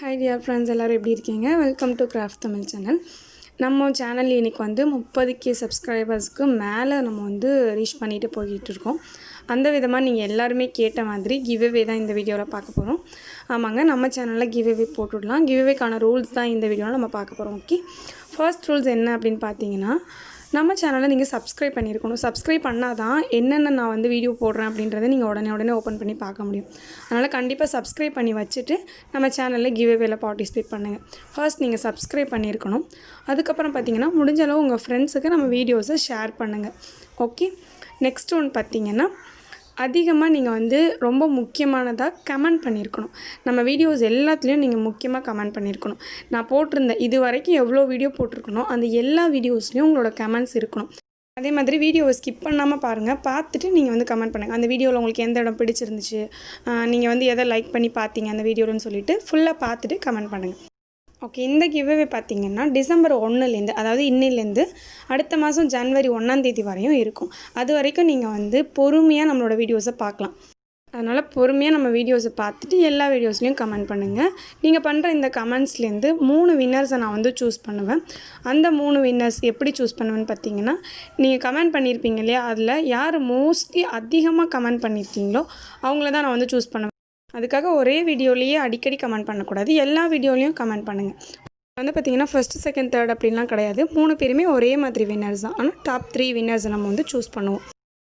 Hi dear friends, எல்லாரும் எப்படி இருக்கீங்க? Welcome to craft Tamil channel. நம்ம சேனல் இன்னைக்கு வந்து 30k சப்ஸ்கிரைபர்ஸ்க்கு மேலே நம்ம வந்து ரீச் பண்ணிட்டு போயிட்டு இருக்கோம். அந்த விதமாக நீங்கள் எல்லாருமே கேட்ட மாதிரி கிவ்அவே தான் இந்த வீடியோவில் பார்க்க போகிறோம். ஆமாங்க, நம்ம சேனலில் கிவ்அவே போட்டுடலாம். கிவ்அவேக்கான ரூல்ஸ் தான் இந்த வீடியோவில் நம்ம பார்க்க போகிறோம். ஓகே, ஃபர்ஸ்ட் ரூல்ஸ் என்ன அப்படின்னு பார்த்தீங்கன்னா, நம்ம சேனலை நீங்கள் சப்ஸ்கிரைப் பண்ணியிருக்கணும். சப்ஸ்கிரைப் பண்ணால் தான் என்னென்ன நான் வந்து வீடியோ போடுறேன் அப்படின்றத நீங்கள் உடனே ஓப்பன் பண்ணி பார்க்க முடியும். அதனால் கண்டிப்பாக சப்ஸ்கிரைப் பண்ணி வச்சுட்டு நம்ம சேனலில் கிவ்அவேல பார்ட்டிசிபேட் பண்ணுங்கள். ஃபர்ஸ்ட் நீங்கள் சப்ஸ்கிரைப் பண்ணியிருக்கணும். அதுக்கப்புறம் பார்த்தீங்கன்னா, முடிஞ்ச அளவு உங்கள் ஃப்ரெண்ட்ஸுக்கு நம்ம வீடியோஸை ஷேர் பண்ணுங்கள். ஓகே, நெக்ஸ்ட் ஒன்று பார்த்தீங்கன்னா, அதிகமாக நீங்கள் வந்து ரொம்ப முக்கியமானதாக கமெண்ட் பண்ணியிருக்கணும். நம்ம வீடியோஸ் எல்லாத்துலேயும் நீங்கள் முக்கியமாக கமெண்ட் பண்ணியிருக்கணும். நான் போட்டிருந்தேன் இது வரைக்கும் எவ்வளோ வீடியோ போட்டிருக்கணும், அந்த எல்லா வீடியோஸ்லேயும் உங்களோட கமெண்ட்ஸ் இருக்கணும். அதே மாதிரி வீடியோவை ஸ்கிப் பண்ணாமல் பாருங்கள். பார்த்துட்டு நீங்கள் வந்து கமெண்ட் பண்ணுங்கள். அந்த வீடியோவில் உங்களுக்கு எந்த இடம் பிடிச்சிருந்துச்சு, நீங்கள் வந்து எதை லைக் பண்ணி பார்த்தீங்க அந்த வீடியோன்னு சொல்லிவிட்டு ஃபுல்லாக பார்த்துட்டு கமெண்ட் பண்ணுங்கள். ஓகே, இந்த கிவ்அவே பார்த்திங்கன்னா டிசம்பர் 1லேருந்து, அதாவது இன்னிலேருந்து அடுத்த மாதம் ஜனவரி 1ஆம் வரையும் இருக்கும். அது வரைக்கும் நீங்கள் வந்து பொறுமையாக நம்மளோட வீடியோஸை பார்க்கலாம். அதனால் பொறுமையாக நம்ம வீடியோஸை பார்த்துட்டு எல்லா வீடியோஸ்லேயும் கமெண்ட் பண்ணுங்கள். நீங்கள் பண்ணுற இந்த கமெண்ட்ஸ்லேருந்து 3 வின்னர்ஸை நான் வந்து சூஸ் பண்ணுவேன். அந்த 3 வின்னர்ஸ் எப்படி சூஸ் பண்ணுவேன்னு பார்த்தீங்கன்னா, நீங்கள் கமெண்ட் பண்ணியிருப்பீங்க இல்லையா, அதில் யார் மோஸ்ட்லி அதிகமாக கமெண்ட் பண்ணியிருக்கீங்களோ அவங்கள தான் நான் வந்து சூஸ் பண்ணுவேன். அதுக்காக ஒரே வீடியோலேயே அடிக்கடி கமெண்ட் பண்ணக்கூடாது, எல்லா வீடியோலையும் கமெண்ட் பண்ணுங்கள். வந்து பார்த்திங்கன்னா ஃபஸ்ட்டு, செகண்ட், தேர்ட் அப்படின்லாம் கிடையாது. 3 பேருமே ஒரே மாதிரி வின்னர்ஸ் தான். ஆனால் டாப் 3 வின்னர்ஸை நம்ம வந்து சூஸ் பண்ணுவோம்.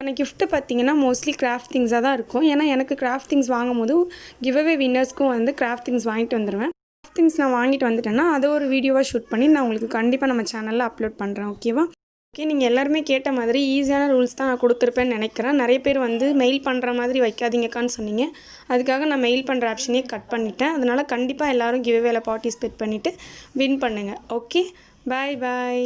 அந்த கிஃப்ட்டு பார்த்திங்கன்னா மோஸ்ட்லி கிராஃப்ட் திங்ஸாக தான் இருக்கும். ஏன்னா எனக்கு கிராஃப்ட் திங்ஸ் வாங்கும் போது கிவ்அவே வின்னர்ஸ்க்கும் வந்து கிராஃப்ட் திங்ஸ் வாங்கிட்டு வந்துடுவேன். கிராஃப்ட் திங்ஸ் நான் வாங்கிட்டு வந்துட்டேன்னா அதை ஒரு வீடியோவாக ஷூட் பண்ணி நான் உங்களுக்கு கண்டிப்பாக நம்ம சேனலில் அப்லோட் பண்ணுறேன். ஓகேவா? ஓகே, நீங்கள் எல்லாருமே கேட்ட மாதிரி ஈஸியான ரூல்ஸ் தான் நான் கொடுத்துருப்பேன்னு நினைக்கிறேன். நிறைய பேர் வந்து மெயில் பண்ணுற மாதிரி வைக்காதீங்கக்கான்னு சொன்னீங்க. அதுக்காக நான் மெயில் பண்ணுற ஆப்ஷனே கட் பண்ணிட்டேன். அதனால் கண்டிப்பாக எல்லோரும் கிவ்அவேல பார்ட்டிசிபேட் பண்ணிவிட்டு வின் பண்ணுங்கள். ஓகே, பாய் பாய்.